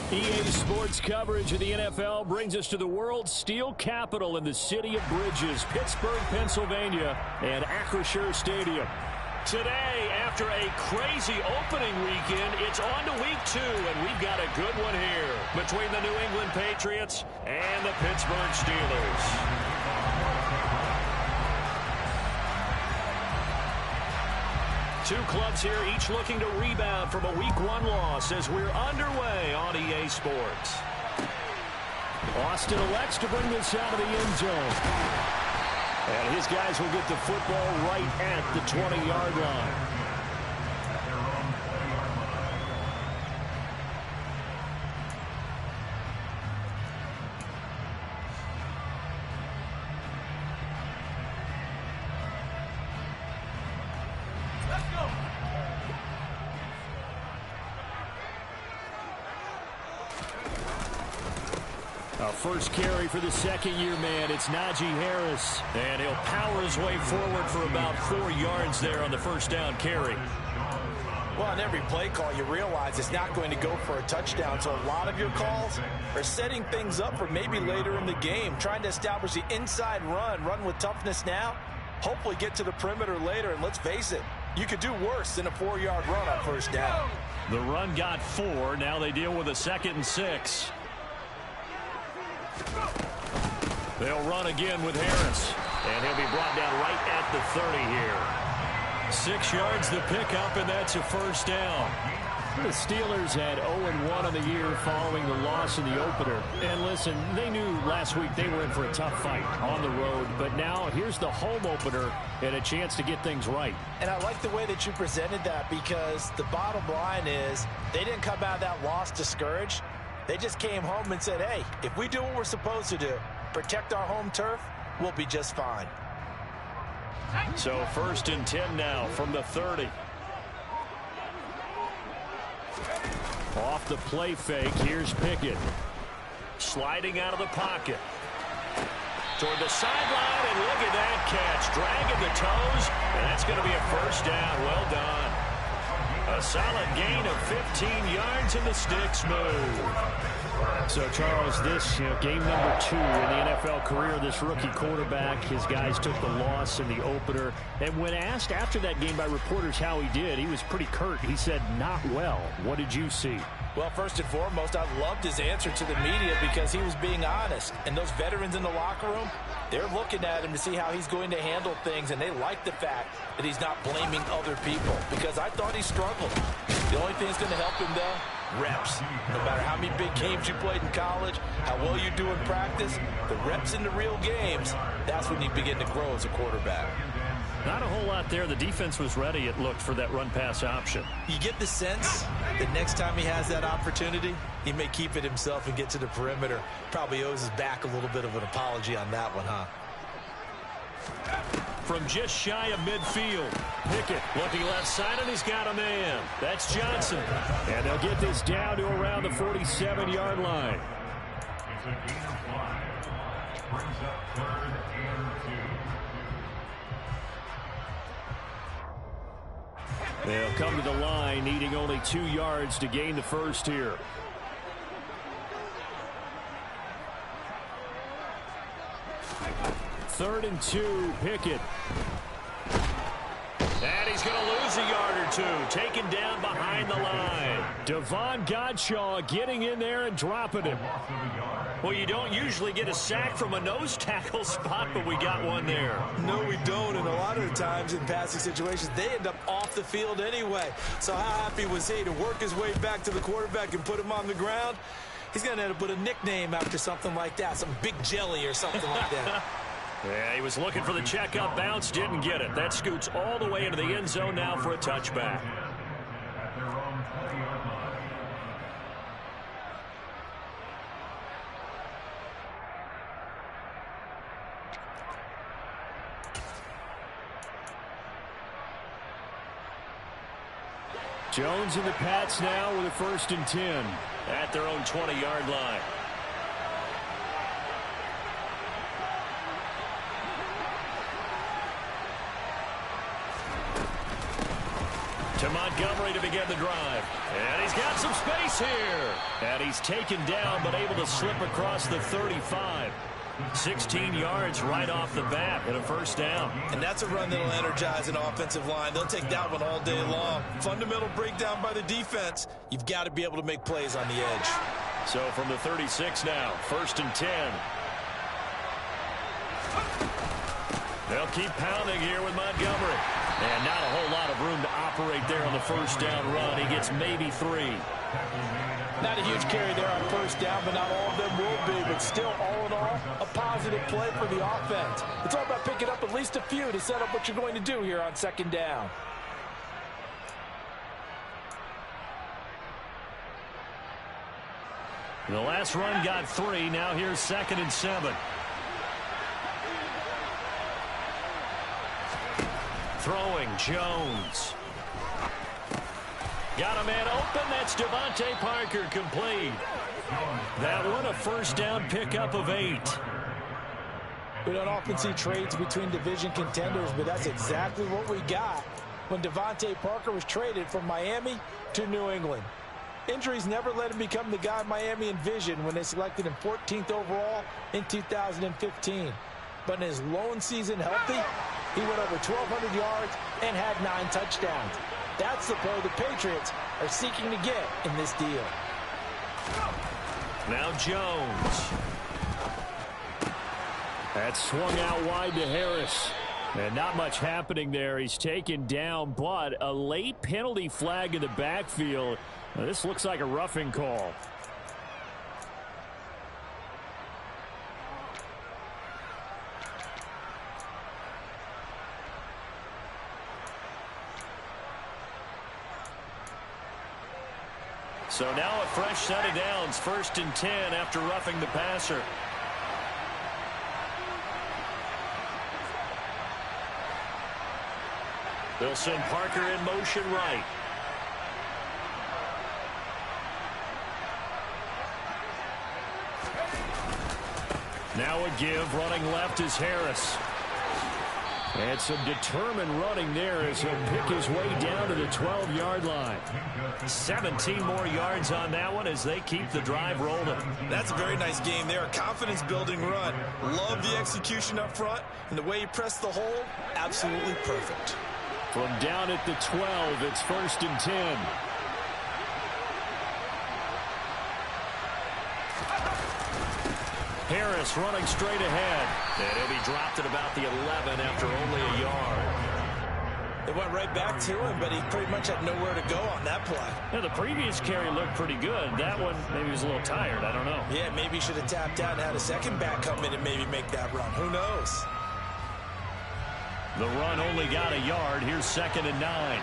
EA Sports coverage of the NFL brings us to the world's steel capital in the city of bridges, Pittsburgh, Pennsylvania, and Acrisure Stadium. Today, after a crazy opening weekend, it's on to week 2, and we've got a good one here between the New England Patriots and the Pittsburgh Steelers. Two clubs here, each looking to rebound from a Week 1 loss as we're underway on EA Sports. Austin elects to bring this out of the end zone. And his guys will get the football right at the 20-yard line. First carry for the second-year man. It's Najee Harris. And he'll power his way forward for about 4 yards there on the first down carry. Well, on every play call, you realize it's not going to go for a touchdown. So a lot of your calls are setting things up for maybe later in the game, trying to establish the inside run with toughness now, hopefully get to the perimeter later. And let's face it, you could do worse than a 4-yard run on first down. The run got 4. Now they deal with a 2nd and 6. They'll run again with Harris, and he'll be brought down right at the 30 here. 6 yards the pickup, and that's a first down. The Steelers had 0-1 on the year following the loss in the opener. And listen, they knew last week they were in for a tough fight on the road, but now here's the home opener and a chance to get things right. And I like the way that you presented that, because the bottom line is they didn't come out of that loss discouraged. They just came home and said, hey, if we do what we're supposed to do, protect our home turf, we'll be just fine. So 1st and 10 now from the 30. Off the play fake, here's Pickett. Sliding out of the pocket. Toward the sideline, and look at that catch. Dragging the toes, and that's going to be a first down. Well done. A solid gain of 15 yards, and the sticks move. So, Charles, this game number 2 in the NFL career, this rookie quarterback, his guys took the loss in the opener. And when asked after that game by reporters how he did, he was pretty curt. He said, not well. What did you see? Well, first and foremost, I loved his answer to the media because he was being honest. And those veterans in the locker room, they're looking at him to see how he's going to handle things, and they like the fact that he's not blaming other people, because I thought he struggled. The only thing that's going to help him, though, reps. No matter how many big games you played in college, how well you do in practice, the reps in the real games, that's when you begin to grow as a quarterback. Not a whole lot there. The defense was ready, it looked, for that run-pass option. You get the sense that next time he has that opportunity, he may keep it himself and get to the perimeter. Probably owes his back a little bit of an apology on that one, huh? From just shy of midfield, Pickett looking left side, and he's got a man. That's Johnson. And they'll get this down to around the 47-yard line. It's a gain of 5. Brings up 3rd and 2. They'll come to the line, needing only 2 yards to gain the first here. Third and 2, Pickett. And he's going to lose a yard or 2, taken down behind the line. Devon Godshaw getting in there and dropping him. Well, you don't usually get a sack from a nose tackle spot, but we got one there. No, we don't, and a lot of the times in passing situations, they end up off the field anyway. So how happy was he to work his way back to the quarterback and put him on the ground? He's going to end up with a nickname after something like that, some Big Jelly or something like that. Yeah, he was looking for the check-up bounce, didn't get it. That scoots all the way into the end zone now for a touchback. Jones and the Pats now with a 1st and 10 at their own 20-yard line. To Montgomery to begin the drive. And he's got some space here. And he's taken down but able to slip across the 35. 16 yards right off the bat and a first down. And that's a run that'll energize an offensive line. They'll take that one all day long. Fundamental breakdown by the defense. You've got to be able to make plays on the edge. So from the 36 now, 1st and 10. They'll keep pounding here with Montgomery. And not a whole lot of room to operate there on the first down run. He gets maybe 3. Not a huge carry there on first down, but not all of them will be. But still, all in all, a positive play for the offense. It's all about picking up at least a few to set up what you're going to do here on 2nd down. The last run got 3. Now here's 2nd and 7. Throwing, Jones. Got a man open. That's Devontae Parker, complete. That one a first down pickup of 8. We don't often see trades between division contenders, but that's exactly what we got when Devontae Parker was traded from Miami to New England. Injuries never let him become the guy Miami envisioned when they selected him 14th overall in 2015. But in his lone season healthy, he went over 1,200 yards and had 9 touchdowns. That's the player the Patriots are seeking to get in this deal. Now Jones. That swung out wide to Harris. And not much happening there. He's taken down, but a late penalty flag in the backfield. Now, this looks like a roughing call. So now a fresh set of downs, 1st and 10 after roughing the passer. They'll send Parker in motion right. Now a give, running left is Harris. And some determined running there as he'll pick his way down to the 12-yard line. 17 more yards on that one as they keep the drive rolling. That's a very nice game there. A confidence-building run. Love the execution up front. And the way he pressed the hole, absolutely perfect. From down at the 12, it's 1st and 10. Harris running straight ahead. And he'll be dropped at about the 11 after only a yard. They went right back to him, but he pretty much had nowhere to go on that play. Now, the previous carry looked pretty good. That one, maybe he was a little tired. I don't know. Yeah, maybe he should have tapped out and had a second back come in and maybe make that run. Who knows? The run only got a yard. Here's 2nd and 9.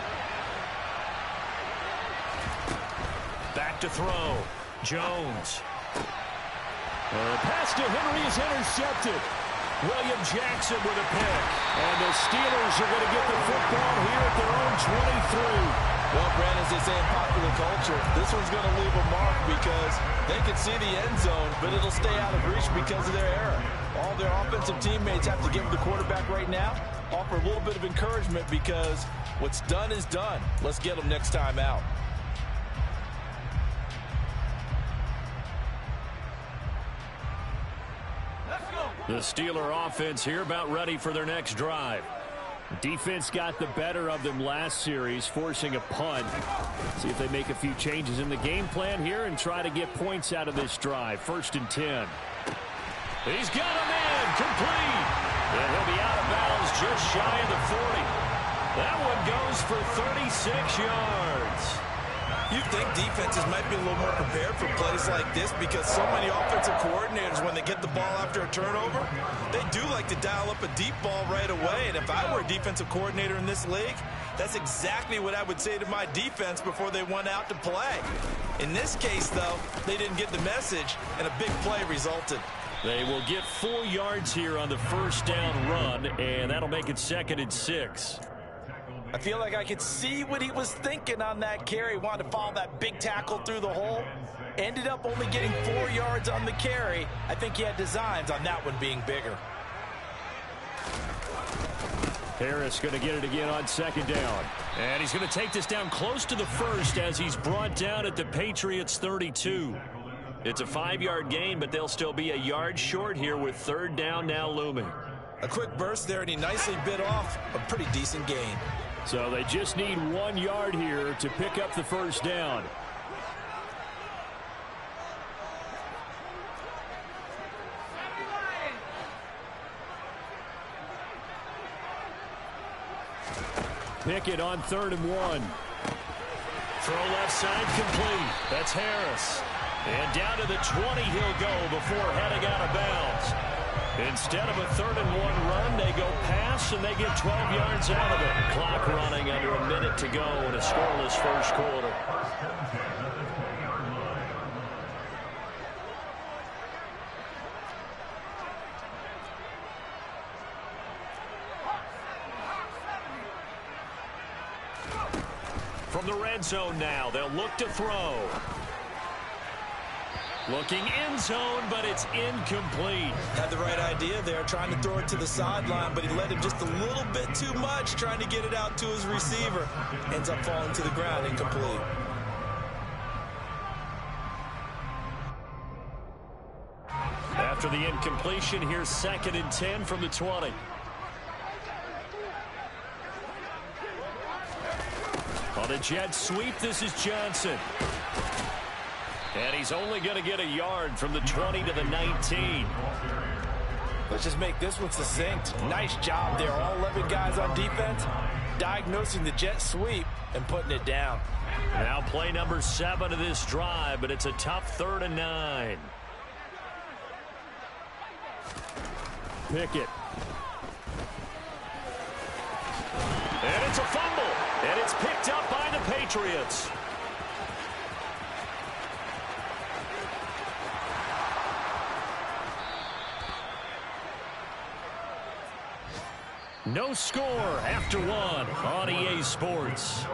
Back to throw. Jones. Pass to Henry is intercepted. William Jackson with a pick. And the Steelers are going to get the football here at their own 23. Well, Brandon, as they say in popular culture, this one's going to leave a mark because they can see the end zone, but it'll stay out of reach because of their error. All their offensive teammates have to give the quarterback right now, offer a little bit of encouragement because what's done is done. Let's get them next time out. The Steeler offense here about ready for their next drive. Defense got the better of them last series, forcing a punt. See if they make a few changes in the game plan here and try to get points out of this drive. 1st and 10. He's got a man complete. And he'll be out of bounds just shy of the 40. That one goes for 36 yards. You think defenses might be a little more prepared for plays like this because so many offensive coordinators, when they get the ball after a turnover, they do like to dial up a deep ball right away. And if I were a defensive coordinator in this league, that's exactly what I would say to my defense before they went out to play. In this case, though, they didn't get the message, and a big play resulted. They will get 4 yards here on the first down run, and that'll make it 2nd and 6. I feel like I could see what he was thinking on that carry. Wanted to follow that big tackle through the hole. Ended up only getting 4 yards on the carry. I think he had designs on that one being bigger. Harris going to get it again on second down. And he's going to take this down close to the first as he's brought down at the Patriots 32. It's a 5-yard gain, but they'll still be a yard short here with third down now looming. A quick burst there, and he nicely bit off a pretty decent gain. So they just need 1 yard here to pick up the first down. Pickett on 3rd and 1. Throw left side complete. That's Harris. And down to the 20 he'll go before heading out of bounds. Instead of a 3rd and 1 run, they go pass, and they get 12 yards out of it. Clock running under a minute to go in a scoreless first quarter. From the red zone now, they'll look to throw. Looking end zone, but it's incomplete. Had the right idea there, trying to throw it to the sideline, but he led him just a little bit too much, trying to get it out to his receiver. Ends up falling to the ground, incomplete. After the incompletion, here's 2nd and 10 from the 20. On a jet sweep, this is Johnson. And he's only going to get a yard from the 20 to the 19. Let's just make this one succinct. Nice job there. All 11 guys on defense diagnosing the jet sweep and putting it down. Now play number 7 of this drive, but it's a tough 3rd and 9. Pickett. And it's a fumble. And it's picked up by the Patriots. No score after 1 on EA Sports.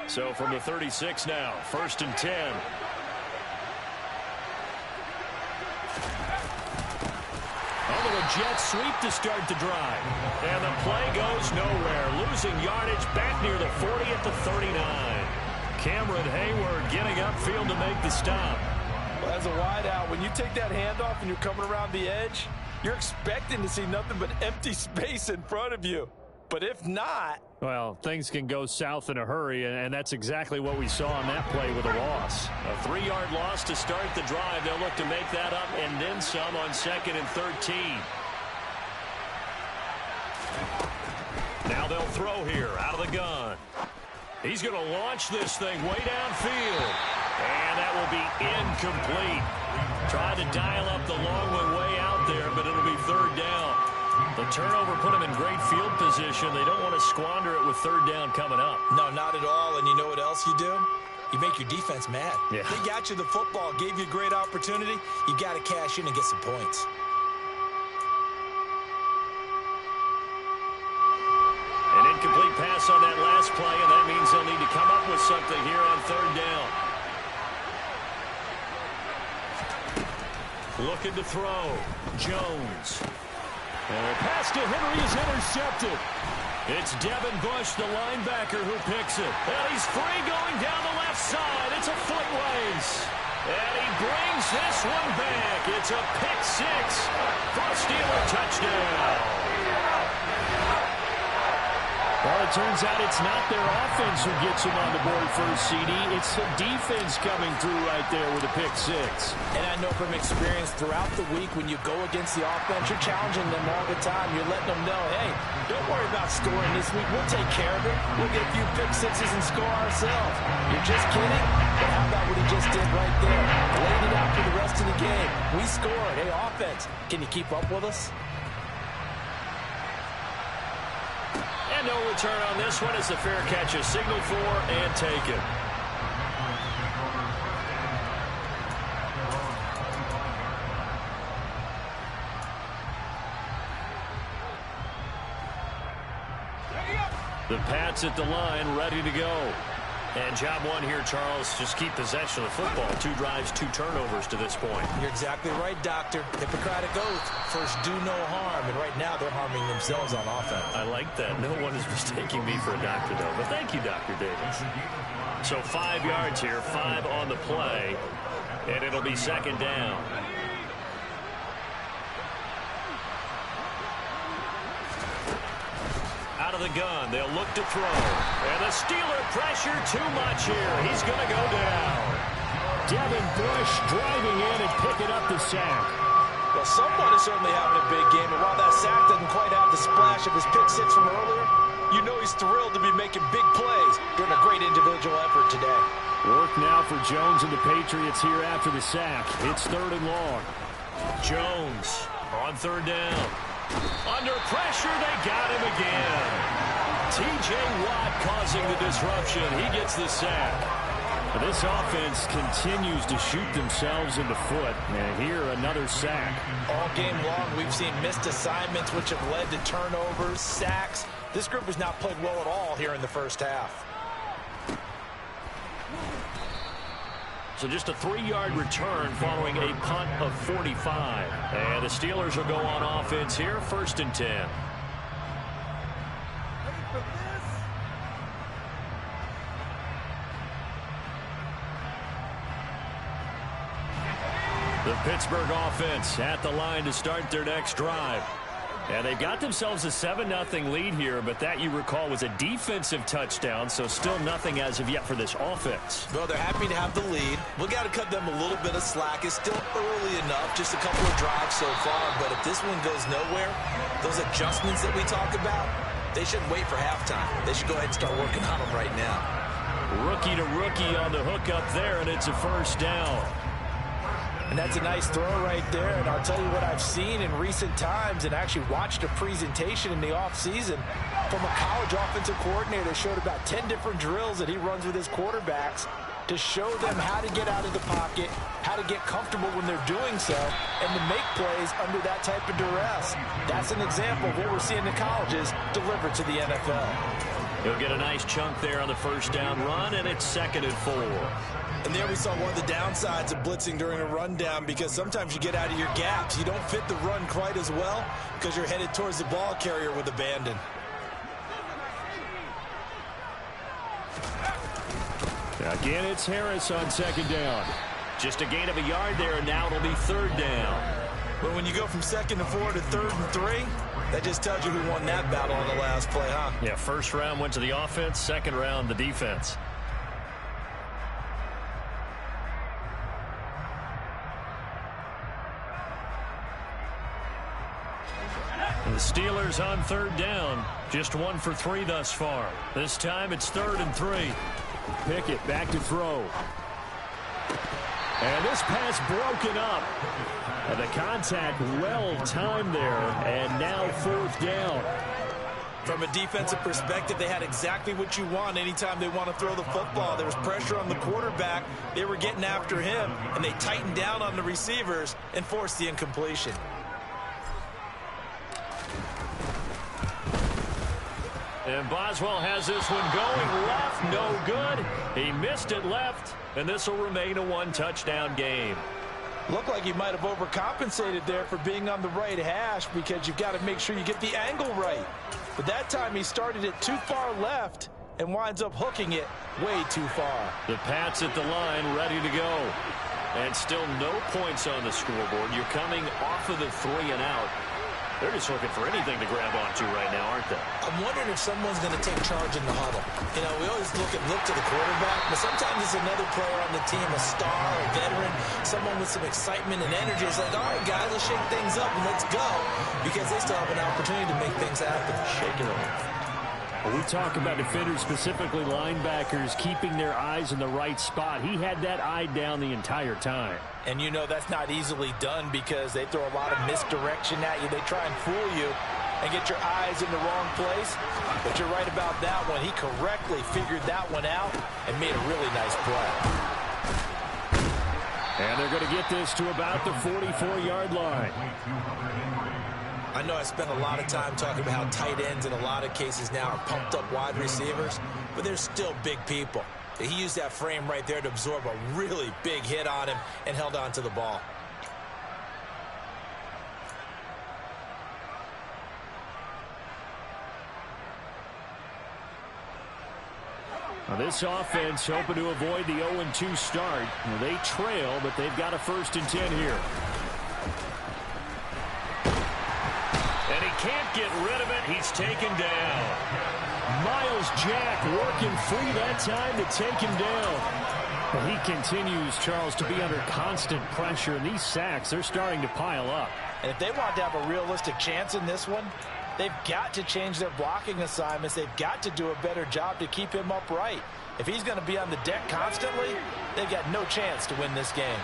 So from the 36 now, 1st and 10. Jet sweep to start the drive. And the play goes nowhere. Losing yardage back near the 40 at the 39. Cameron Hayward getting upfield to make the stop. Well, as a wideout, when you take that handoff and you're coming around the edge, you're expecting to see nothing but empty space in front of you. But if not... well, things can go south in a hurry, and that's exactly what we saw on that play with a loss. A 3-yard loss to start the drive. They'll look to make that up and then some on 2nd and 13. Now they'll throw here out of the gun. He's going to launch this thing way downfield. And that will be incomplete. Tried to dial up the long one way out there, but it'll be 3rd down. The turnover put them in great field position. They don't want to squander it with 3rd down coming up. No, not at all. And you know what else you do? You make your defense mad. Yeah. They got you the football, gave you a great opportunity. You got to cash in and get some points. An incomplete pass on that last play, and that means they'll need to come up with something here on 3rd down. Looking to throw. Jones. And a pass to Henry is intercepted. It's Devin Bush, the linebacker, who picks it. And he's free going down the left side. It's a foot race. And he brings this one back. It's a pick 6 for a Steeler touchdown. Well, it turns out it's not their offense who gets them on the board first, CD. It's the defense coming through right there with a pick 6. And I know from experience throughout the week when you go against the offense, you're challenging them all the time. You're letting them know, hey, don't worry about scoring this week. We'll take care of it. We'll get a few pick 6s and score ourselves. You're just kidding? But how about what he just did right there? Laid it out for the rest of the game. We scored. Hey, offense, can you keep up with us? And no return on this one as the fair catch is signaled for and taken. The Pats at the line, ready to go. And job one here, Charles, just keep possession of the football. 2 drives, 2 turnovers to this point. You're exactly right, Doctor. Hippocratic oath. First, do no harm. And right now, they're harming themselves on offense. I like that. No one is mistaking me for a doctor, though. But thank you, Dr. Davis. So 5 yards here, 5 on the play. And it'll be second down. Out of the gun, they'll look to throw. And the Steeler pressure too much here. He's going to go down. Devin Bush driving in and picking up the sack. Well, someone is certainly having a big game, and while that sack doesn't quite have the splash of his pick six from earlier, you know he's thrilled to be making big plays during a great individual effort today. Work now for Jones and the Patriots here after the sack. It's 3rd and long. Jones on 3rd down. Under pressure, they got him again. T.J. Watt causing the disruption. He gets the sack. This offense continues to shoot themselves in the foot. And here, another sack. All game long, we've seen missed assignments, which have led to turnovers, sacks. This group has not played well at all here in the first half. So just a 3-yard return following a punt of 45. And the Steelers will go on offense here, 1st and 10. The Pittsburgh offense at the line to start their next drive. And they've got themselves a 7-0 lead here, but that, you recall, was a defensive touchdown, so still nothing as of yet for this offense. Well, they're happy to have the lead. We got to cut them a little bit of slack. It's still early enough, just a couple of drives so far, but if this one goes nowhere, those adjustments that we talk about, they shouldn't wait for halftime. They should go ahead and start working on them right now. Rookie to rookie on the hook up there, and it's a 1st down. And that's a nice throw right there. And I'll tell you what I've seen in recent times and actually watched a presentation in the offseason from a college offensive coordinator that showed about 10 different drills that he runs with his quarterbacks to show them how to get out of the pocket, how to get comfortable when they're doing so, and to make plays under that type of duress. That's an example of what we're seeing in colleges delivered to the NFL. He'll get a nice chunk there on the 1st down run, and it's 2nd and 4. And there we saw one of the downsides of blitzing during a rundown, because sometimes you get out of your gaps. You don't fit the run quite as well because you're headed towards the ball carrier with abandon. Again, it's Harris on 2nd down. Just a gain of a yard there, and now it'll be 3rd down. But when you go from 2nd and 4 to 3rd and 3, that just tells you who won that battle on the last play, huh? Yeah, 1st round went to the offense, 2nd round the defense. The Steelers on 3rd down. Just 1 for 3 thus far. This time it's 3rd and 3. Pickett back to throw. And this pass broken up. And the contact well timed there. And now 4th down. From a defensive perspective, they had exactly what you want anytime they want to throw the football. There was pressure on the quarterback. They were getting after him, and they tightened down on the receivers and forced the incompletion. And Boswell has this one going left, no good. He missed it left, and this will remain a 1-touchdown game. Looked like he might have overcompensated there for being on the right hash, because you've got to make sure you get the angle right. But that time he started it too far left and winds up hooking it way too far. The Pats at the line, ready to go. And still no points on the scoreboard. You're coming off of the 3 and out. They're just looking for anything to grab onto right now, aren't they? I'm wondering if someone's going to take charge in the huddle. You know, we always look to the quarterback, but sometimes it's another player on the team, a star, a veteran, someone with some excitement and energy. It's like, all right, guys, let's shake things up and let's go, because they still have an opportunity to make things happen. Shake it up. We talk about defenders, specifically linebackers, keeping their eyes in the right spot. He had that eye down the entire time. And you know that's not easily done, because they throw a lot of misdirection at you. They try and fool you and get your eyes in the wrong place. But you're right about that one. He correctly figured that one out and made a really nice play. And they're going to get this to about the 44-yard line. I know I spent a lot of time talking about how tight ends in a lot of cases now are pumped up wide receivers, but they're still big people. He used that frame right there to absorb a really big hit on him and held on to the ball. Now this offense hoping to avoid the 0-2 start. Well, they trail, but they've got a 1st and 10 here. And he can't get rid of it. He's taken down. Miles Jack working free that time to take him down. Well, he continues, Charles, to be under constant pressure, and these sacks, they're starting to pile up. And if they want to have a realistic chance in this one, they've got to change their blocking assignments. They've got to do a better job to keep him upright. If he's going to be on the deck constantly, they've got no chance to win this game.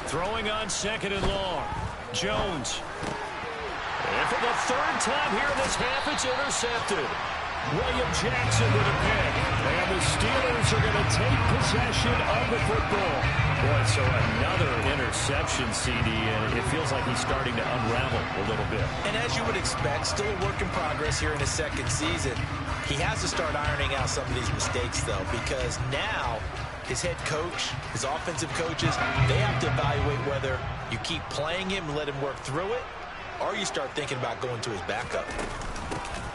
Throwing on 2nd and long. Jones. And for the 3rd time here in this half, it's intercepted. William Jackson with a pick. And the Steelers are going to take possession of the football. Boy, so another interception, CD, and it feels like he's starting to unravel a little bit. And as you would expect, still a work in progress here in his 2nd season. He has to start ironing out some of these mistakes, though, because now his head coach, his offensive coaches, they have to evaluate whether you keep playing him and let him work through it, or you start thinking about going to his backup.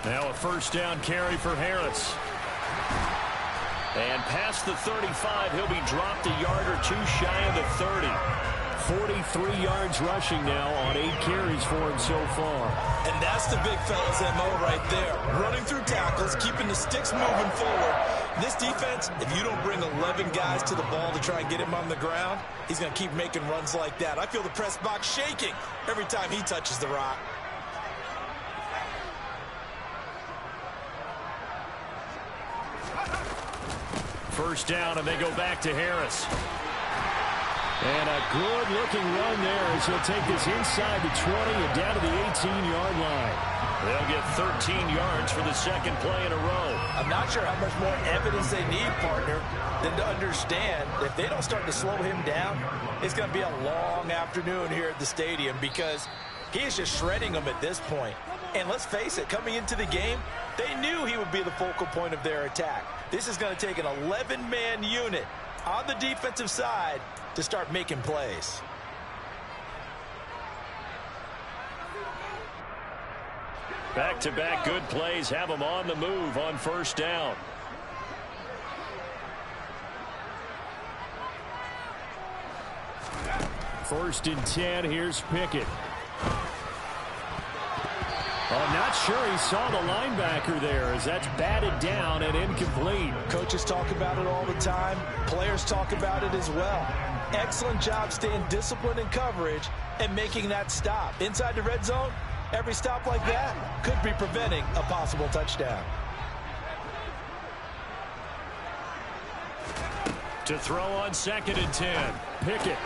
Now a 1st down carry for Harris. And past the 35, he'll be dropped a yard or 2 shy of the 30. 43 yards rushing now on 8 carries for him so far. And that's the big fella's MO right there. Running through tackles, keeping the sticks moving forward. This defense, if you don't bring 11 guys to the ball to try and get him on the ground, he's going to keep making runs like that. I feel the press box shaking every time he touches the rock. First down, and they go back to Harris. And a good-looking run there as he'll take this inside the 20 and down to the 18-yard line. They'll get 13 yards for the 2nd play in a row. I'm not sure how much more evidence they need, partner, than to understand if they don't start to slow him down, it's going to be a long afternoon here at the stadium because he is just shredding them at this point. And let's face it, coming into the game, they knew he would be the focal point of their attack. This is going to take an 11-man unit on the defensive side to start making plays. Back-to-back good plays have them on the move on 1st down. First and 10, here's Pickett. I'm not sure he saw the linebacker there as that's batted down and incomplete. Coaches talk about it all the time. Players talk about it as well. Excellent job staying disciplined in coverage and making that stop. Inside the red zone, every stop like that could be preventing a possible touchdown. To throw on 2nd and 10. Pickett.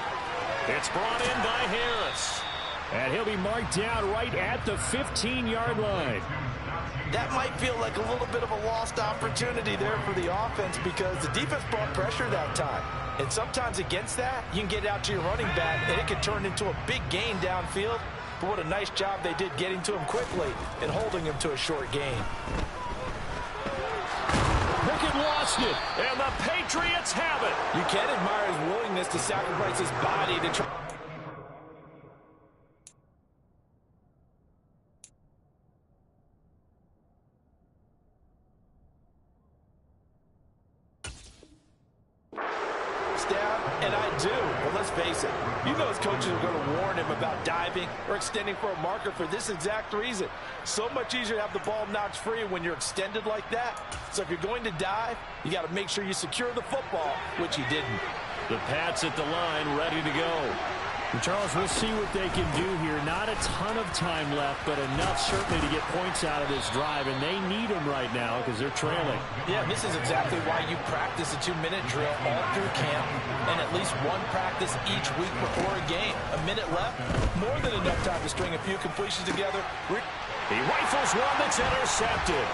It's brought in by Harris. And he'll be marked down right at the 15-yard line. That might feel like a little bit of a lost opportunity there for the offense because the defense brought pressure that time. And sometimes against that, you can get it out to your running back, and it can turn into a big gain downfield. But what a nice job they did getting to him quickly and holding him to a short gain. Pickett lost it. And the Patriots have it. You can admire his willingness to sacrifice his body to try. Down, and I do. Well, let's face it. You know his coaches are going to warn him about diving or extending for a marker for this exact reason. So much easier to have the ball knocked free when you're extended like that. So if you're going to dive, you got to make sure you secure the football, which he didn't. The Pats at the line, ready to go. And Charles, we'll see what they can do here. Not a ton of time left, but enough certainly to get points out of this drive, and they need them right now because they're trailing. Yeah, this is exactly why you practice a 2-minute drill all through camp and at least one practice each week before a game. A minute left, more than enough time to string a few completions together. He rifles one that's intercepted.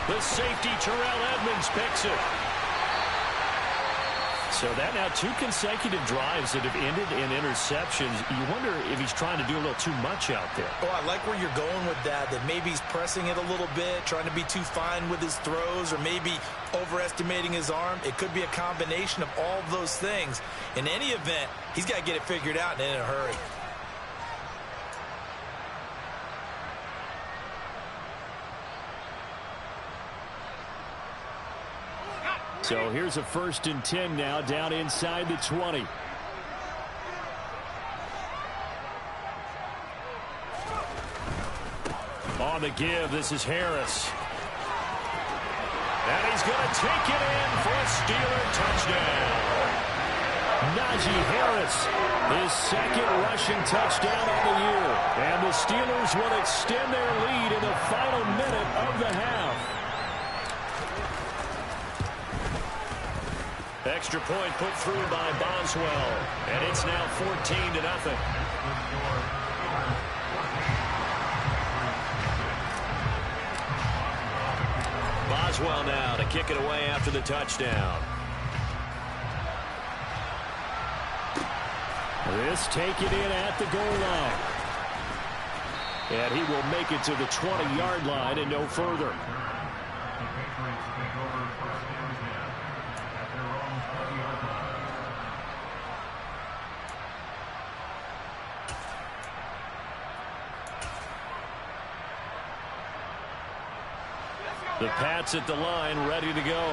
The safety, Terrell Edmonds, picks it. So that now 2 consecutive drives that have ended in interceptions. You wonder if he's trying to do a little too much out there. Oh, I like where you're going with that maybe he's pressing it a little bit, trying to be too fine with his throws, or maybe overestimating his arm. It could be a combination of all of those things. In any event, he's got to get it figured out and in a hurry. So here's a 1st and 10 now, down inside the 20. On the give, this is Harris. And he's going to take it in for a Steeler touchdown. Najee Harris, his 2nd rushing touchdown of the year. And the Steelers will extend their lead in the final minute of the half. Extra point put through by Boswell. And it's now 14-0. Boswell now to kick it away after the touchdown. This take it in at the goal line. And he will make it to the 20-yard line and no further. The Pats at the line, ready to go.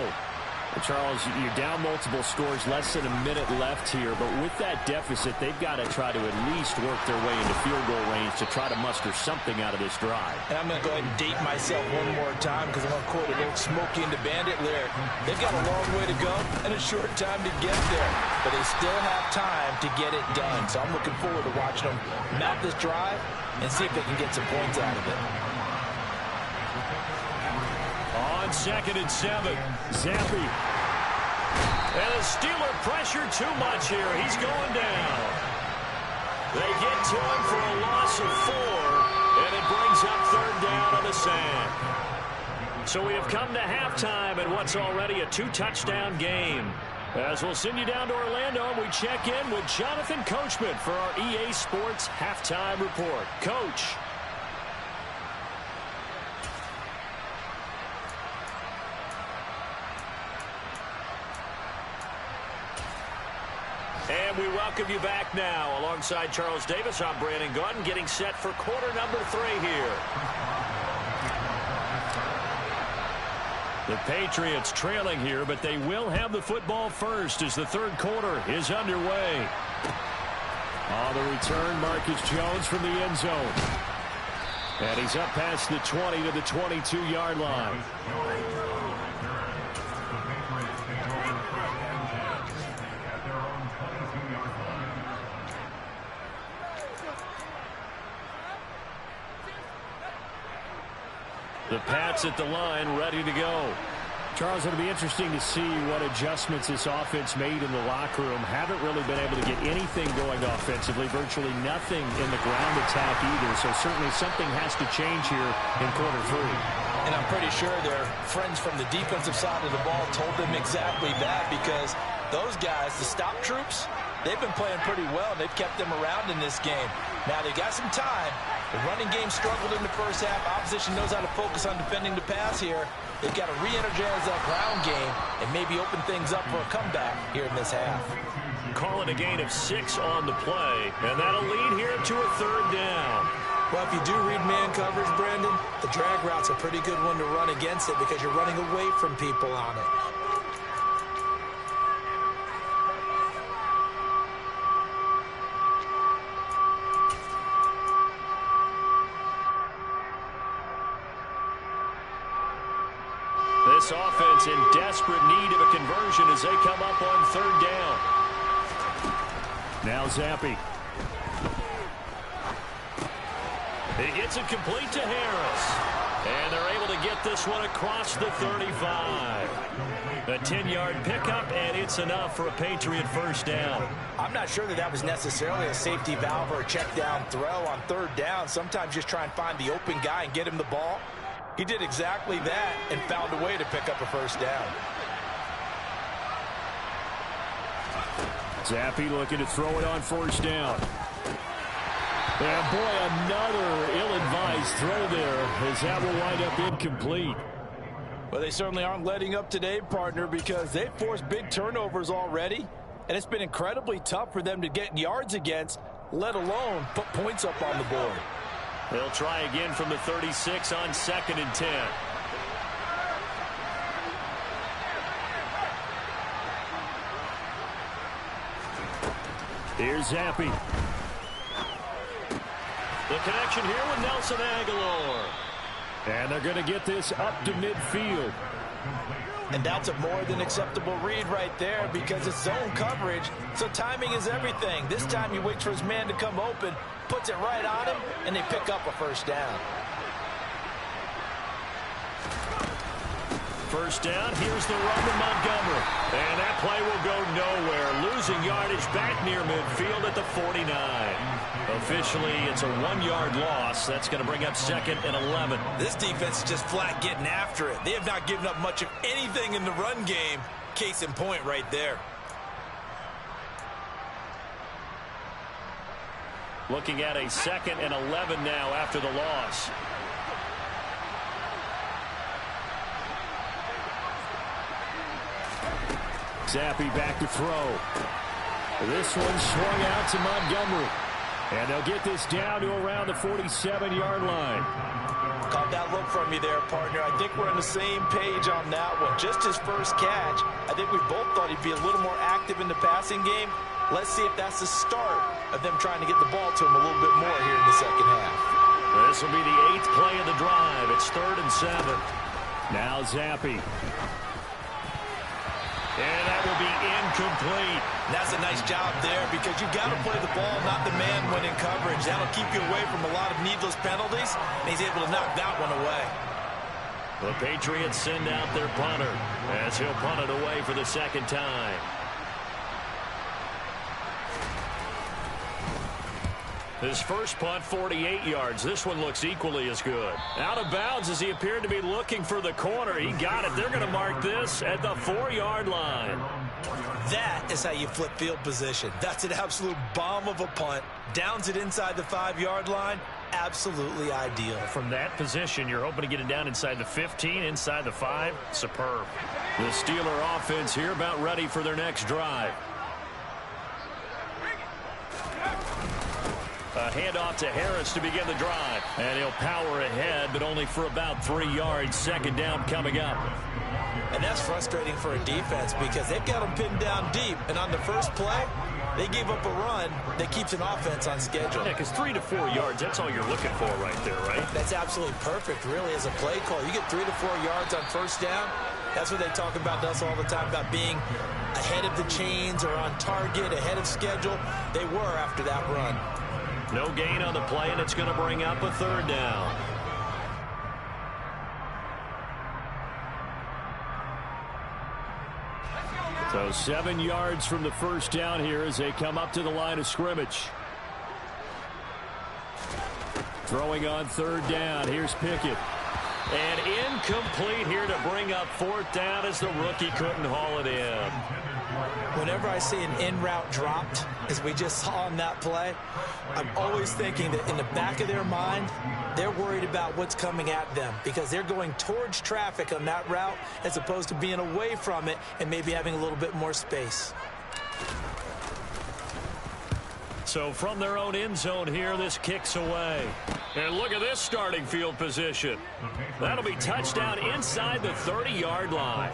Charles, you're down multiple scores, less than a minute left here, but with that deficit, they've got to try to at least work their way into field goal range to try to muster something out of this drive. And I'm going to go ahead and date myself one more time because I'm going to quote an old Smokey and the Bandit lyric. They've got a long way to go and a short time to get there, but they still have time to get it done. So I'm looking forward to watching them mount this drive and see if they can get some points out of it. On 2nd and 7, Zampi. And the Steeler pressure too much here. He's going down. They get to him for a loss of 4, and it brings up 3rd down on the sand. So we have come to halftime in what's already a 2-touchdown game. As we'll send you down to Orlando, and we check in with Jonathan Coachman for our EA Sports Halftime Report. Coach. And we welcome you back now. Alongside Charles Davis, I'm Brandon Gaudin, getting set for quarter number 3 here. The Patriots trailing here, but they will have the football first as the 3rd quarter is underway. On the return, Marcus Jones from the end zone. And he's up past the 20 to the 22-yard line. The Pats at the line, ready to go. Charles, it'll be interesting to see what adjustments this offense made in the locker room. Haven't really been able to get anything going offensively, virtually nothing in the ground attack either. So certainly something has to change here in quarter 3. And I'm pretty sure their friends from the defensive side of the ball told them exactly that, because those guys, the stop troops, they've been playing pretty well, and they've kept them around in this game. Now they've got some time. The running game struggled in the first half. Opposition knows how to focus on defending the pass here. They've got to re-energize that ground game and maybe open things up for a comeback here in this half. Calling a gain of 6 on the play, and that'll lead here to a 3rd down. Well, if you do read man coverage, Brandon, the drag route's a pretty good one to run against it because you're running away from people on it. This offense in desperate need of a conversion as they come up on 3rd down. Now Zampi. He gets it complete to Harris. And they're able to get this one across the 35. A 10-yard pickup, and it's enough for a Patriot 1st down. I'm not sure that was necessarily a safety valve or a check down throw on 3rd down. Sometimes just try and find the open guy and get him the ball. He did exactly that and found a way to pick up a 1st down. Zappi looking to throw it on first down. And boy, another ill-advised throw there, as that will wind up incomplete. Well, they certainly aren't letting up today, partner, because they've forced big turnovers already, and it's been incredibly tough for them to get yards against, let alone put points up on the board. They'll try again from the 36 on 2nd and 10. Here's Zappi. The connection here with Nelson Aguilar. And they're going to get this up to midfield. And that's a more than acceptable read right there because it's zone coverage, so timing is everything. This time he waits for his man to come open, puts it right on him, and they pick up a first down. First down, here's the run to Montgomery. And that play will go nowhere. Losing yardage back near midfield at the 49. Officially, it's a 1-yard loss. That's going to bring up 2nd and 11. This defense is just flat getting after it. They have not given up much of anything in the run game. Case in point right there. Looking at a 2nd and 11 now after the loss. Zappi back to throw. This one swung out to Montgomery. And they'll get this down to around the 47-yard line. Caught that look from you there, partner. I think we're on the same page on that one. Just his first catch. I think we both thought he'd be a little more active in the passing game. Let's see if that's the start of them trying to get the ball to him a little bit more here in the second half. This will be the 8th play of the drive. It's 3rd and 7. Now Zappi. And that will be incomplete. And that's a nice job there because you've got to play the ball, not the man when in coverage. That'll keep you away from a lot of needless penalties, and he's able to knock that one away. The Patriots send out their punter as he'll punt it away for the 2nd time. His first punt, 48 yards. This one looks equally as good. Out of bounds as he appeared to be looking for the corner. He got it. They're going to mark this at the 4-yard line. That is how you flip field position. That's an absolute bomb of a punt. Downs it inside the 5-yard line. Absolutely ideal. From that position, you're hoping to get it down inside the 15, inside the 5. Superb. The Steeler offense here about ready for their next drive. A handoff to Harris to begin the drive. And he'll power ahead, but only for about 3 yards. 2nd down coming up. And that's frustrating for a defense because they've got them pinned down deep. And on the first play, they gave up a run that keeps an offense on schedule. Yeah, because 3 to 4 yards, that's all you're looking for right there, right? That's absolutely perfect, really, as a play call. You get 3 to 4 yards on first down. That's what they talk about to us all the time, about being ahead of the chains or on target, ahead of schedule. They were after that run. No gain on the play, and it's going to bring up a 3rd down. So 7 yards from the first down here as they come up to the line of scrimmage. Throwing on 3rd down. Here's Pickett. And incomplete here to bring up 4th down as the rookie couldn't haul it in. Whenever I see an in-route dropped, as we just saw on that play, I'm always thinking that in the back of their mind, they're worried about what's coming at them because they're going towards traffic on that route as opposed to being away from it and maybe having a little bit more space. So from their own end zone here, this kicks away. And look at this starting field position. That'll be touchdown inside the 30-yard line.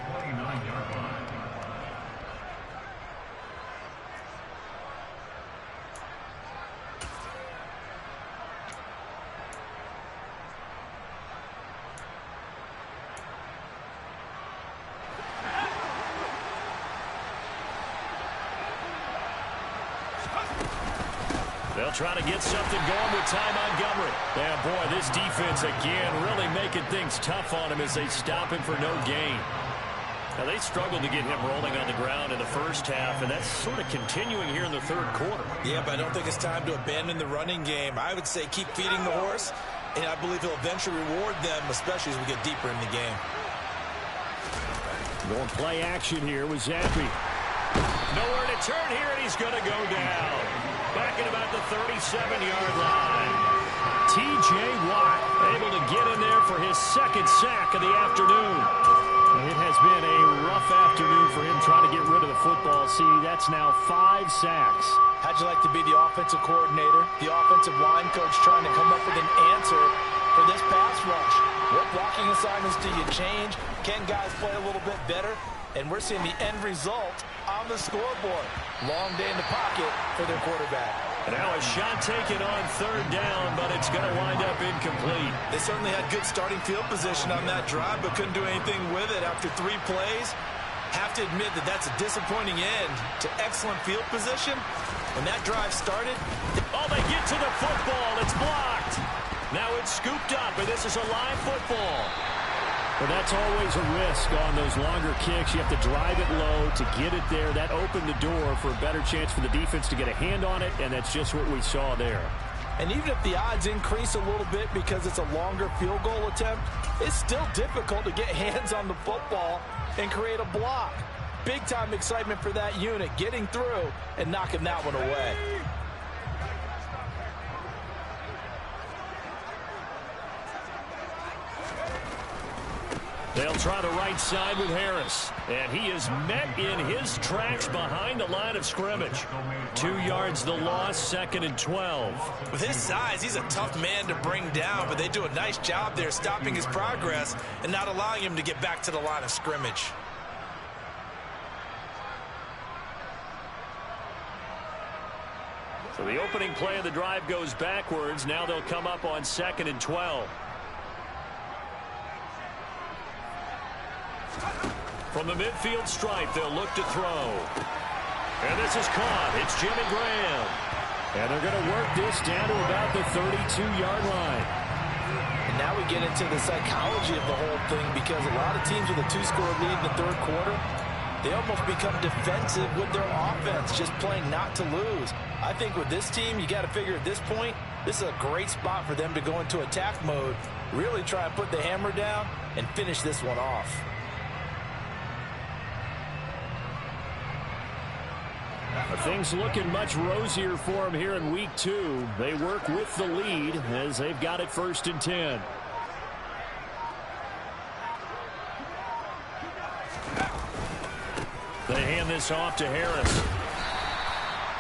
They'll try to get something going with Ty Montgomery. Yeah, boy, this defense again really making things tough on him as they stop him for no gain. Now, they struggled to get him rolling on the ground in the first half, and that's sort of continuing here in the 3rd quarter. Yeah, but I don't think it's time to abandon the running game. I would say keep feeding the horse, and I believe he'll eventually reward them, especially as we get deeper in the game. Going play action here with Zappi. Nowhere to turn here, and he's going to go down. Back at about the 37-yard line. T.J. Watt able to get in there for his second sack of the afternoon. It has been a rough afternoon for him trying to get rid of the football. See, that's now 5 sacks. How'd you like to be the offensive coordinator, the offensive line coach trying to come up with an answer for this pass rush? What blocking assignments do you change? Can guys play a little bit better? And we're seeing the end result on the scoreboard. Long day in the pocket for their quarterback. Now a shot taken on third down, but it's going to wind up incomplete. They certainly had good starting field position on that drive, but couldn't do anything with it after 3 plays. Have to admit that that's a disappointing end to excellent field position. When that drive started, oh, they get to the football. It's blocked. Now it's scooped up, and this is a live football. Well, that's always a risk on those longer kicks. You have to drive it low to get it there. That opened the door for a better chance for the defense to get a hand on it, and that's just what we saw there. And even if the odds increase a little bit because it's a longer field goal attempt, it's still difficult to get hands on the football and create a block. Big-time excitement for that unit, getting through and knocking that one away. They'll try the right side with Harris. And he is met in his tracks behind the line of scrimmage. 2 yards the loss, 2nd and 12. With his size, he's a tough man to bring down, but they do a nice job there stopping his progress and not allowing him to get back to the line of scrimmage. So the opening play of the drive goes backwards. Now they'll come up on 2nd and 12. From the midfield stripe, they'll look to throw. And this is caught. It's Jimmy Graham. And they're going to work this down to about the 32-yard line. And now we get into the psychology of the whole thing, because a lot of teams with a 2-score lead in the third quarter, they almost become defensive with their offense, just playing not to lose. I think with this team, you got to figure at this point, this is a great spot for them to go into attack mode, really try and put the hammer down and finish this one off. Things looking much rosier for them here in week 2. They work with the lead as they've got it 1st and 10. They hand this off to Harris.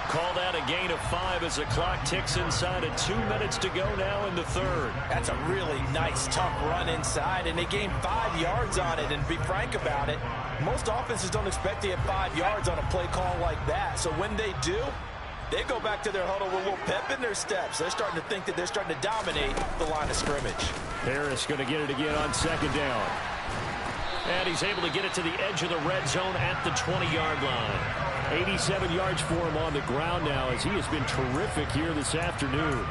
Called out a gain of 5 as the clock ticks inside of 2 minutes to go now in the third. That's a really nice, tough run inside, and they gained 5 yards on it. And to be frank about it, most offenses don't expect to get 5 yards on a play call like that. So when they do, they go back to their huddle with a little pep in their steps. They're starting to think that they're starting to dominate the line of scrimmage. Harris going to get it again on 2nd down. And he's able to get it to the edge of the red zone at the 20-yard line. 87 yards for him on the ground now, as he has been terrific here this afternoon.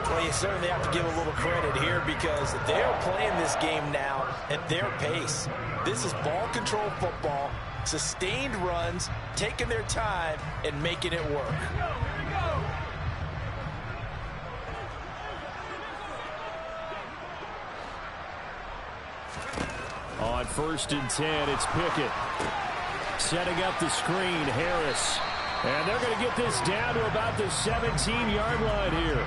Well, you certainly have to give a little credit here, because they're playing this game now at their pace. This is ball control football, sustained runs, taking their time and making it work. On 1st and 10, it's Pickett. Setting up the screen, Harris. And they're going to get this down to about the 17-yard line here.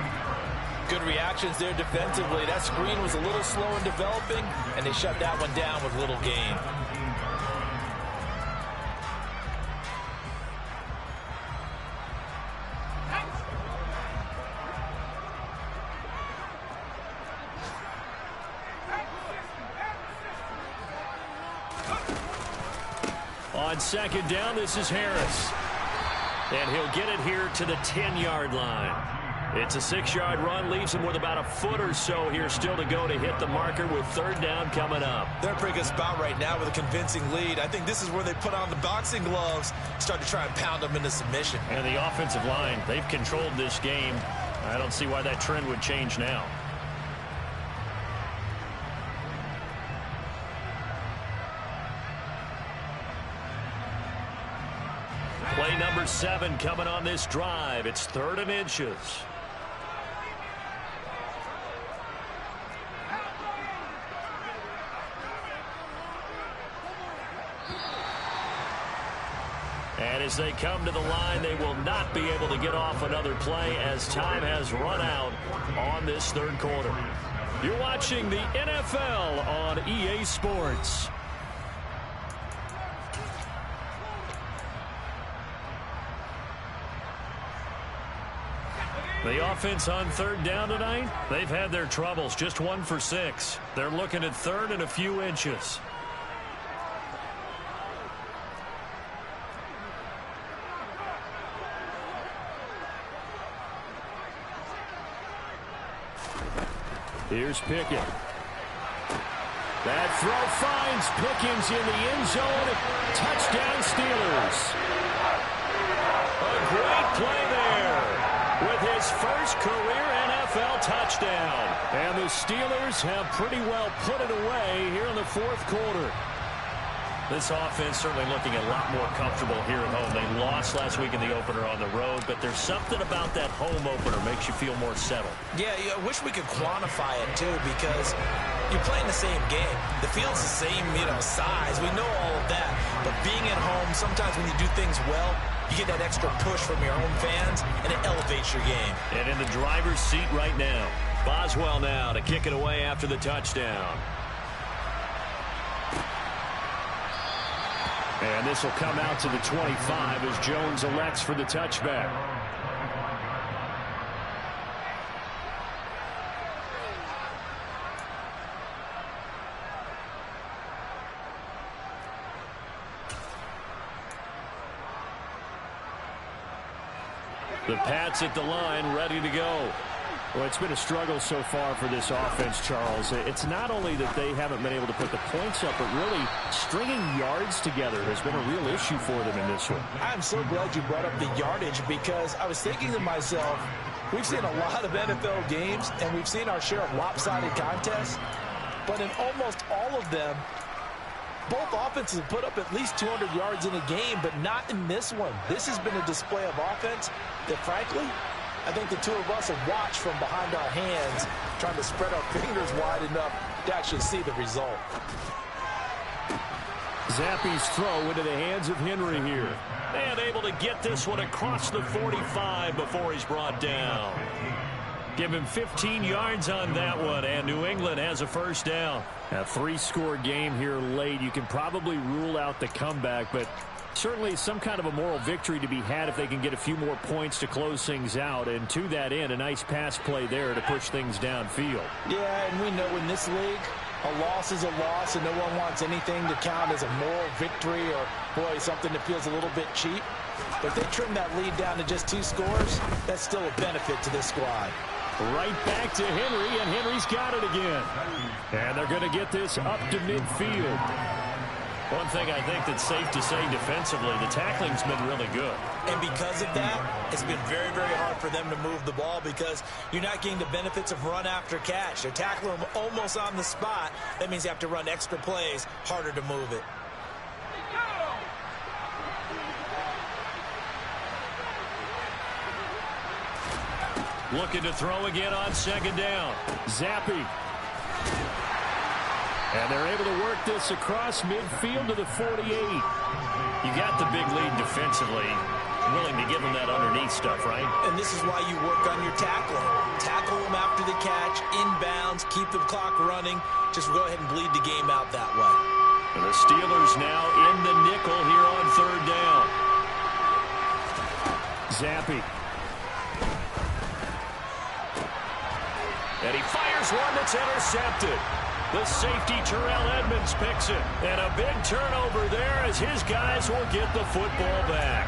Good reactions there defensively. That screen was a little slow in developing, and they shut that one down with little gain. On 2nd down, this is Harris. And he'll get it here to the 10-yard line. It's a 6-yard run, leaves him with about a foot or so here still to go to hit the marker with 3rd down coming up. They're in a pretty good spot right now with a convincing lead. I think this is where they put on the boxing gloves, start to try and pound them into submission. And the offensive line, they've controlled this game. I don't see why that trend would change now. Play number 7 coming on this drive. It's 3rd and inches. And as they come to the line, they will not be able to get off another play as time has run out on this third quarter. You're watching the NFL on EA Sports. The offense on third down tonight, they've had their troubles, just 1 for 6. They're looking at third and a few inches. Here's Pickett. That throw finds Pickens in the end zone. Touchdown Steelers. A great play there with his first career NFL touchdown. And the Steelers have pretty well put it away here in the fourth quarter. This offense certainly looking a lot more comfortable here at home. They lost last week in the opener on the road, but there's something about that home opener makes you feel more settled. Yeah, I wish we could quantify it, too, because you're playing the same game. The field's the same, size. We know all of that. But being at home, sometimes when you do things well, you get that extra push from your home fans, and it elevates your game. And in the driver's seat right now. Boswell now to kick it away after the touchdown. And this will come out to the 25 as Jones elects for the touchback. The Pats at the line, ready to go. Well, it's been a struggle so far for this offense, Charles. It's not only that they haven't been able to put the points up, but really stringing yards together has been a real issue for them in this one. I'm so glad you brought up the yardage because I was thinking to myself, we've seen a lot of NFL games, and we've seen our share of lopsided contests, but in almost all of them, both offenses have put up at least 200 yards in a game, but not in this one. This has been a display of offense that, frankly, I think the two of us have watched from behind our hands, trying to spread our fingers wide enough to actually see the result. Zappe's throw into the hands of Henry here. And able to get this one across the 45 before he's brought down. Give him 15 yards on that one, and New England has a first down. A 3-score game here late. You can probably rule out the comeback, but certainly some kind of a moral victory to be had if they can get a few more points to close things out. And to that end, a nice pass play there to push things downfield. Yeah, and we know in this league, a loss is a loss, and no one wants anything to count as a moral victory or, boy, something that feels a little bit cheap. But if they trim that lead down to just 2 scores, that's still a benefit to this squad. Right back to Henry, and Henry's got it again. And they're going to get this up to midfield. One thing I think that's safe to say defensively, the tackling's been really good. And because of that, it's been very, very hard for them to move the ball because you're not getting the benefits of run after catch. They're tackling them almost on the spot. That means you have to run extra plays, harder to move it. Looking to throw again on second down. Zappe. And they're able to work this across midfield to the 48. You got the big lead defensively. Willing to give them that underneath stuff, right? And this is why you work on your tackling. Tackle them after the catch, inbounds, keep the clock running. Just go ahead and bleed the game out that way. And the Steelers now in the nickel here on third down. Zappe. And he fires one that's intercepted. The safety, Terrell Edmonds, picks it. And a big turnover there as his guys will get the football back.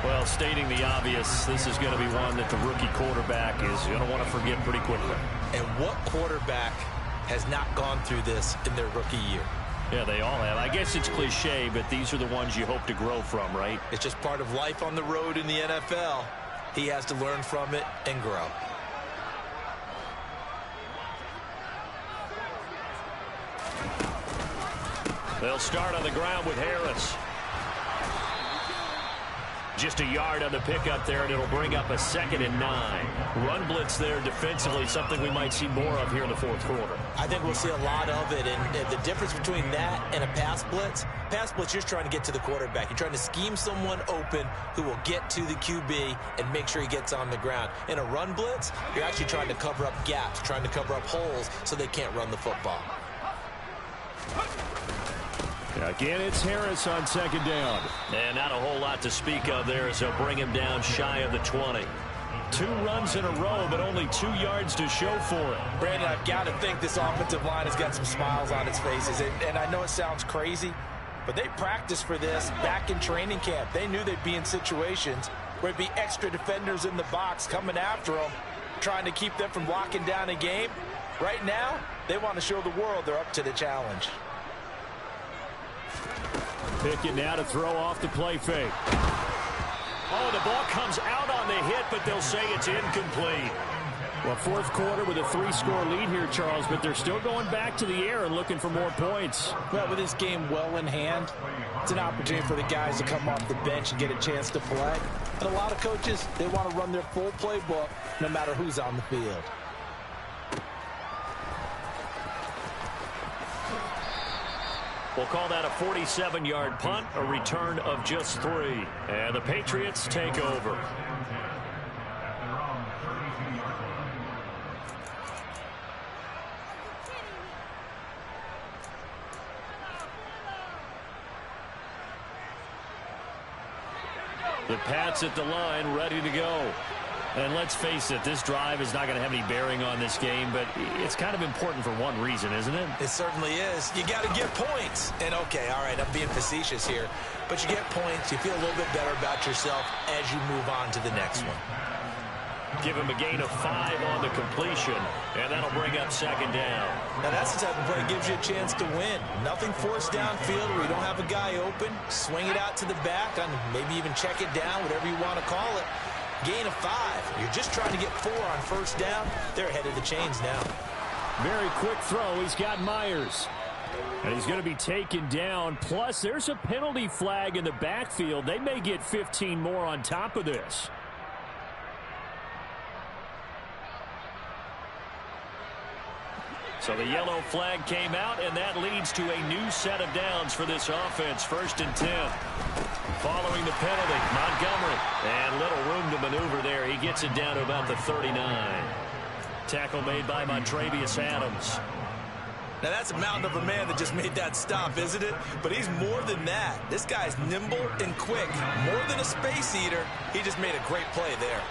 Well, stating the obvious, this is going to be one that the rookie quarterback is going to want to forget pretty quickly. And what quarterback has not gone through this in their rookie year? Yeah, they all have. I guess it's cliche, but these are the ones you hope to grow from, right? It's just part of life on the road in the NFL. He has to learn from it and grow. They'll start on the ground with Harris. Just a yard on the pickup there, and it'll bring up a 2nd and 9. Run blitz there defensively, something we might see more of here in the fourth quarter. I think we'll see a lot of it, and the difference between that and a pass blitz, you're trying to get to the quarterback. You're trying to scheme someone open who will get to the QB and make sure he gets on the ground. In a run blitz, you're actually trying to cover up gaps, trying to cover up holes so they can't run the football. Again, it's Harris on 2nd down. And not a whole lot to speak of there, so bring him down shy of the 20. 2 runs in a row, but only 2 yards to show for it. Brandon, I've got to think this offensive line has got some smiles on its faces. And I know it sounds crazy, but they practiced for this back in training camp. They knew they'd be in situations where there'd be extra defenders in the box coming after them, trying to keep them from locking down a game. Right now, they want to show the world they're up to the challenge. Pickett now to throw off the play fake. Oh, the ball comes out on the hit, but they'll say it's incomplete. Well, fourth quarter with a 3-score lead here, Charles, but they're still going back to the air and looking for more points. Well, with this game well in hand, it's an opportunity for the guys to come off the bench and get a chance to play. And a lot of coaches, they want to run their full playbook no matter who's on the field. We'll call that a 47-yard punt, a return of just 3. And the Patriots take over. The Pats at the line, ready to go. And let's face it, this drive is not going to have any bearing on this game, but it's kind of important for one reason, isn't it? It certainly is. You got to get points. And, okay, all right, I'm being facetious here, but you get points, you feel a little bit better about yourself as you move on to the next one. Give him a gain of 5 on the completion, and that'll bring up 2nd down. Now, that's the type of play that gives you a chance to win. Nothing forced downfield where you don't have a guy open. Swing it out to the back, and maybe even check it down, whatever you want to call it. Gain of 5. You're just trying to get 4 on first down. They're ahead of the chains now. Very quick throw. He's got Myers. And he's going to be taken down. Plus, there's a penalty flag in the backfield. They may get 15 more on top of this. So the yellow flag came out, and that leads to a new set of downs for this offense. 1st and 10. Following the penalty, Montgomery. And little room to maneuver there. He gets it down to about the 39. Tackle made by Montrevious Adams. Now, that's a mountain of a man that just made that stop, isn't it? But he's more than that. This guy's nimble and quick. More than a space eater. He just made a great play there.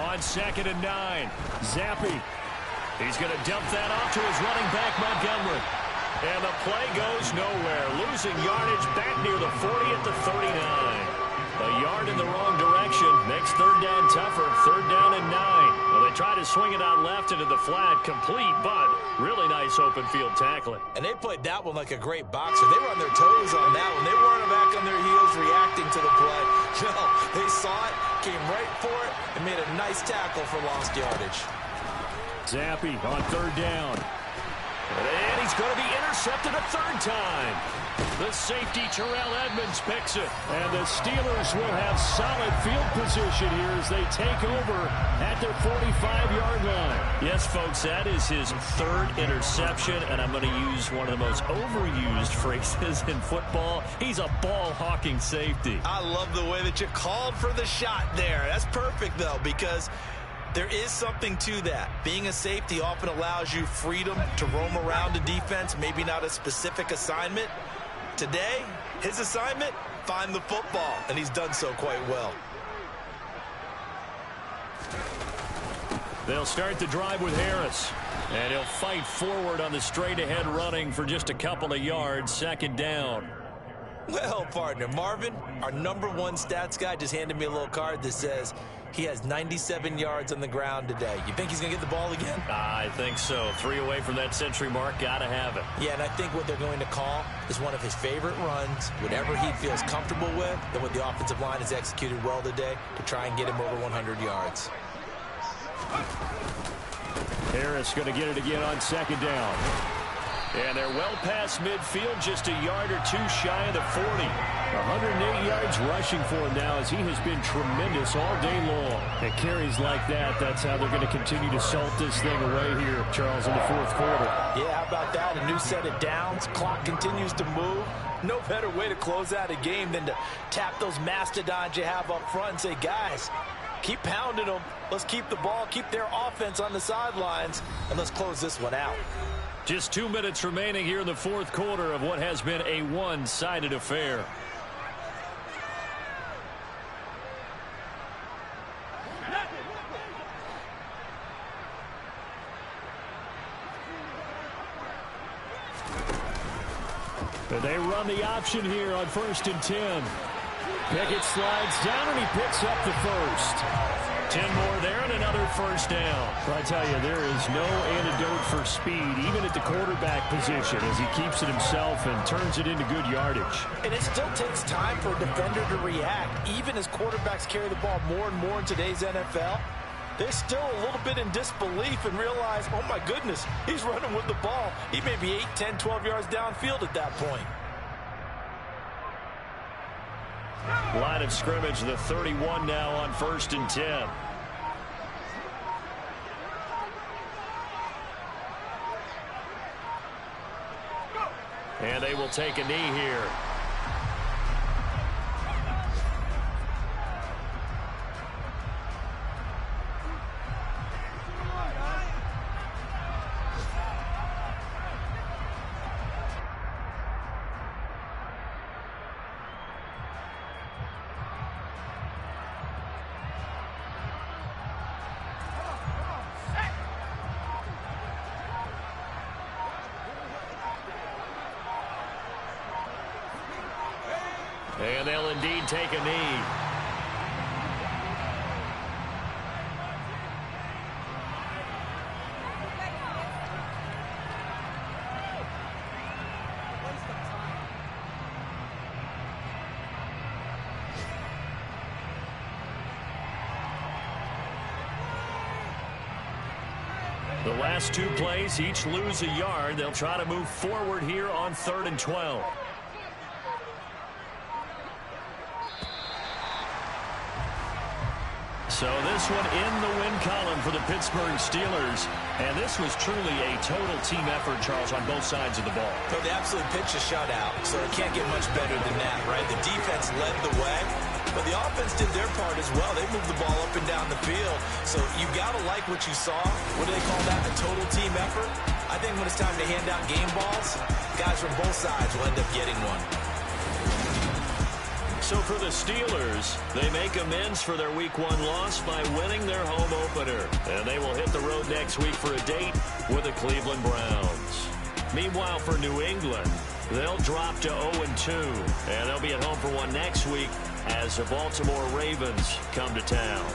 On 2nd and 9. Zappi. He's going to dump that off to his running back, Montgomery. And the play goes nowhere. Losing yardage back near the 40 at the 39. A yard in the wrong direction. Makes 3rd down tougher. 3rd down and 9. Well, they try to swing it out left into the flat. Complete, but really nice open field tackling. And they played that one like a great boxer. They were on their toes on that one. They weren't back on their heels reacting to the play. No, they saw it, came right for it, and made a nice tackle for lost yardage. Zappi on 3rd down. And he's going to be intercepted a 3rd time. The safety, Terrell Edmonds, picks it. And the Steelers will have solid field position here as they take over at their 45-yard line. Yes, folks, that is his 3rd interception, and I'm going to use one of the most overused phrases in football. He's a ball-hawking safety. I love the way that you called for the shot there. That's perfect, though, because there is something to that. Being a safety often allows you freedom to roam around a defense, maybe not a specific assignment. Today, his assignment, find the football, and he's done so quite well. They'll start the drive with Harris. And he'll fight forward on the straight-ahead running for just a couple of yards. 2nd down. Well, partner, Marvin, our #1 stats guy, just handed me a little card that says he has 97 yards on the ground today. You think he's going to get the ball again? I think so. 3 away from that century mark. Got to have it. Yeah, and I think what they're going to call is one of his favorite runs, whatever he feels comfortable with, and what the offensive line has executed well today to try and get him over 100 yards. Harris going to get it again on 2nd down. And they're well past midfield, just a yard or two shy of the 40. 108 yards rushing for him now as he has been tremendous all day long. At carries like that, that's how they're going to continue to salt this thing away here, Charles, in the fourth quarter. Yeah, how about that? A new set of downs. Clock continues to move. No better way to close out a game than to tap those mastodons you have up front and say, guys, keep pounding them. Let's keep the ball, keep their offense on the sidelines, and let's close this one out. Just 2 minutes remaining here in the fourth quarter of what has been a one-sided affair. And they run the option here on 1st and 10. Pickett slides down and he picks up the first. 10 more there and another first down. I tell you, there is no antidote for speed, even at the quarterback position, as he keeps it himself and turns it into good yardage. And it still takes time for a defender to react. Even as quarterbacks carry the ball more and more in today's NFL, they're still a little bit in disbelief and realize, oh my goodness, he's running with the ball. He may be 8, 10, 12 yards downfield at that point. Line of scrimmage, the 31 now on 1st and 10. And they will take a knee here. And they'll indeed take a knee. The last 2 plays, each lose a yard. They'll try to move forward here on 3rd and 12. So this one in the win column for the Pittsburgh Steelers. And this was truly a total team effort, Charles, on both sides of the ball. So they absolutely pitched a shutout, so it can't get much better than that, right? The defense led the way, but the offense did their part as well. They moved the ball up and down the field. So you got to like what you saw. What do they call that? A total team effort? I think when it's time to hand out game balls, guys from both sides will end up getting one. So for the Steelers, they make amends for their Week 1 loss by winning their home opener. And they will hit the road next week for a date with the Cleveland Browns. Meanwhile, for New England, they'll drop to 0-2. And they'll be at home for one next week as the Baltimore Ravens come to town.